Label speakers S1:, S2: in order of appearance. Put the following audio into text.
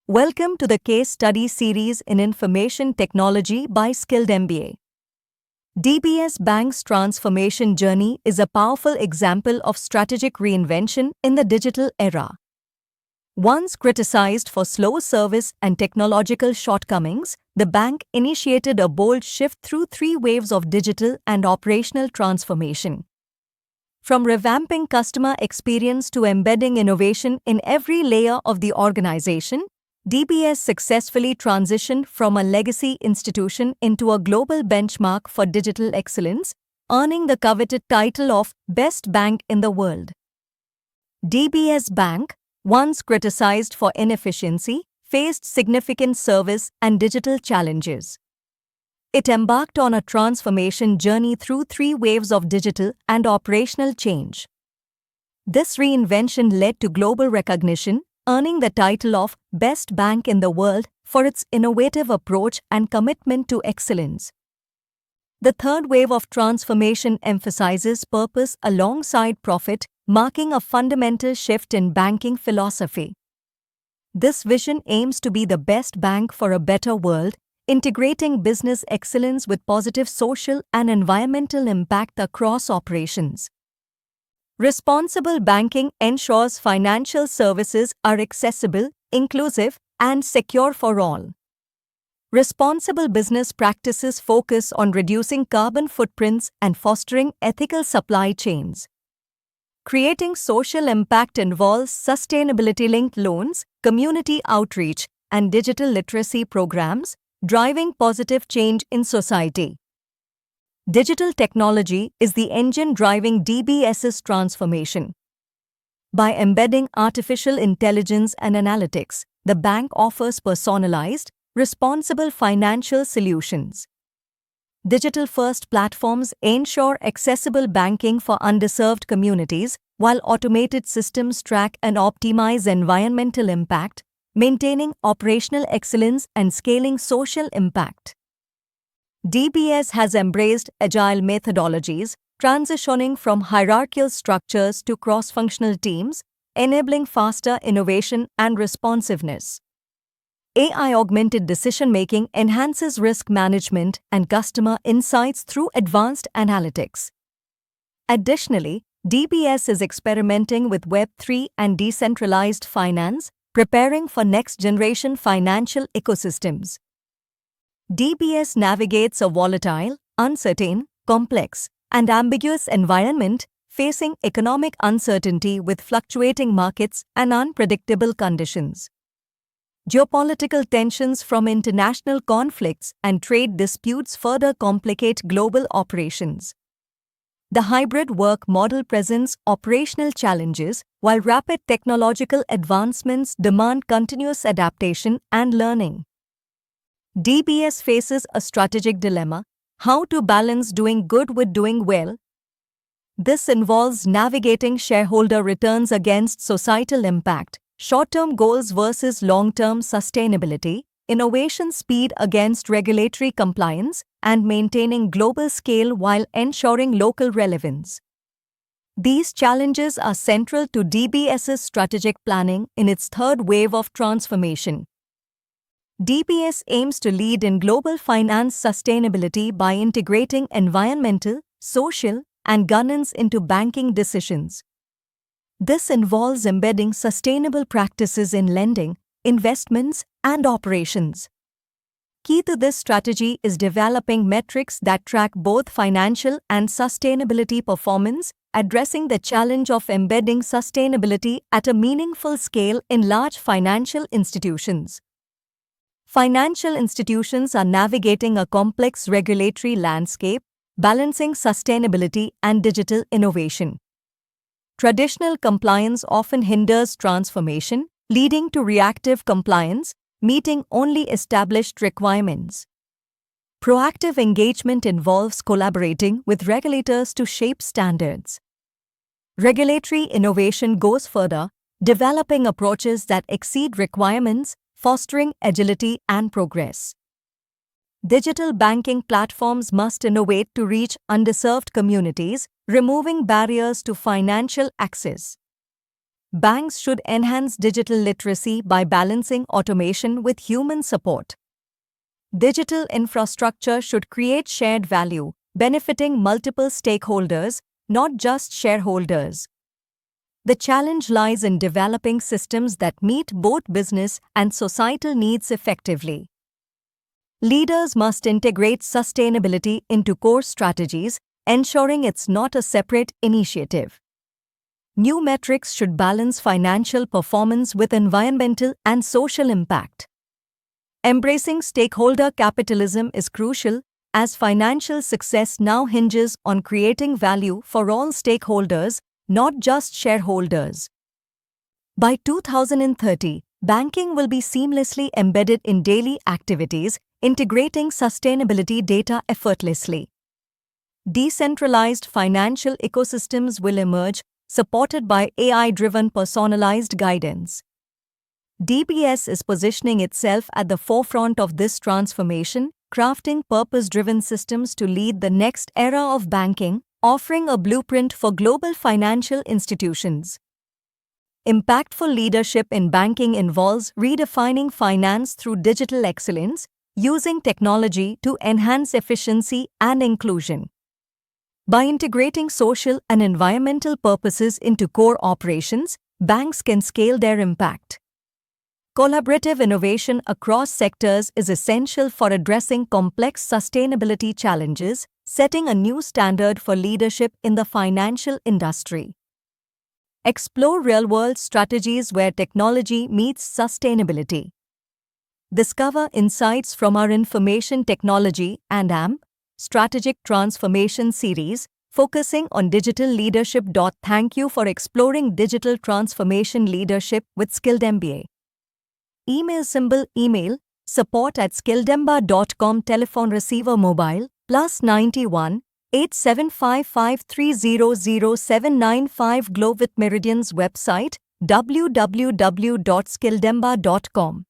S1: Welcome to the case study series in Information Technology by Skilled MBA. DBS Bank's transformation journey is a powerful example of strategic reinvention in the digital era. Once criticized for slow service and technological shortcomings, the bank initiated a bold shift through 3 waves of digital and operational transformation. From revamping customer experience to embedding innovation in every layer of the organization, DBS successfully transitioned from a legacy institution into a global benchmark for digital excellence, earning the coveted title of Best Bank in the World. DBS Bank, once criticized for inefficiency, faced significant service and digital challenges. It embarked on a transformation journey through 3 waves of digital and operational change. This reinvention led to global recognition, earning the title of Best Bank in the World for its innovative approach and commitment to excellence. The 3rd wave of transformation emphasizes purpose alongside profit, marking a fundamental shift in banking philosophy. This vision aims to be the best bank for a better world, integrating business excellence with positive social and environmental impact across operations. Responsible banking ensures financial services are accessible, inclusive, and secure for all. Responsible business practices focus on reducing carbon footprints and fostering ethical supply chains. Creating social impact involves sustainability-linked loans, community outreach, and digital literacy programs, driving positive change in society. Digital technology is the engine driving DBS's transformation. By embedding artificial intelligence and analytics, the bank offers personalized, responsible financial solutions. Digital-first platforms ensure accessible banking for underserved communities, while automated systems track and optimize environmental impact, maintaining operational excellence and scaling social impact. DBS has embraced agile methodologies, transitioning from hierarchical structures to cross-functional teams, enabling faster innovation and responsiveness. AI-augmented decision-making enhances risk management and customer insights through advanced analytics. Additionally, DBS is experimenting with Web3 and decentralized finance, preparing for next-generation financial ecosystems. DBS navigates a volatile, uncertain, complex, and ambiguous environment, facing economic uncertainty with fluctuating markets and unpredictable conditions. Geopolitical tensions from international conflicts and trade disputes further complicate global operations. The hybrid work model presents operational challenges, while rapid technological advancements demand continuous adaptation and learning. DBS faces a strategic dilemma: how to balance doing good with doing well. This involves navigating shareholder returns against societal impact, short-term goals versus long-term sustainability, innovation speed against regulatory compliance, and maintaining global scale while ensuring local relevance. These challenges are central to DBS's strategic planning in its 3rd wave of transformation. DBS aims to lead in global finance sustainability by integrating environmental, social, and governance into banking decisions. This involves embedding sustainable practices in lending, investments, and operations. Key to this strategy is developing metrics that track both financial and sustainability performance, addressing the challenge of embedding sustainability at a meaningful scale in large financial institutions. Financial institutions are navigating a complex regulatory landscape, balancing sustainability and digital innovation. Traditional compliance often hinders transformation, leading to reactive compliance, meeting only established requirements. Proactive engagement involves collaborating with regulators to shape standards. Regulatory innovation goes further, developing approaches that exceed requirements, fostering agility and progress. Digital banking platforms must innovate to reach underserved communities, removing barriers to financial access. Banks should enhance digital literacy by balancing automation with human support. Digital infrastructure should create shared value, benefiting multiple stakeholders, not just shareholders. The challenge lies in developing systems that meet both business and societal needs effectively. Leaders must integrate sustainability into core strategies, ensuring it's not a separate initiative. New metrics should balance financial performance with environmental and social impact. Embracing stakeholder capitalism is crucial, as financial success now hinges on creating value for all stakeholders, not just shareholders. By 2030, banking will be seamlessly embedded in daily activities, integrating sustainability data effortlessly. Decentralized financial ecosystems will emerge, supported by AI-driven personalized guidance. DBS is positioning itself at the forefront of this transformation, crafting purpose-driven systems to lead the next era of banking, offering a blueprint for global financial institutions. Impactful leadership in banking involves redefining finance through digital excellence, using technology to enhance efficiency and inclusion. By integrating social and environmental purposes into core operations, banks can scale their impact. Collaborative innovation across sectors is essential for addressing complex sustainability challenges, setting a new standard for leadership in the financial industry. Explore real-world strategies where technology meets sustainability. Discover insights from our Information Technology and AM Strategic Transformation series, focusing on digital leadership. Thank you for exploring digital transformation leadership with Skilled MBA. Email symbol email support@skilledmba.com. Telephone receiver mobile +91 8755300795. Globe with Meridian's website www.skilledmba.com.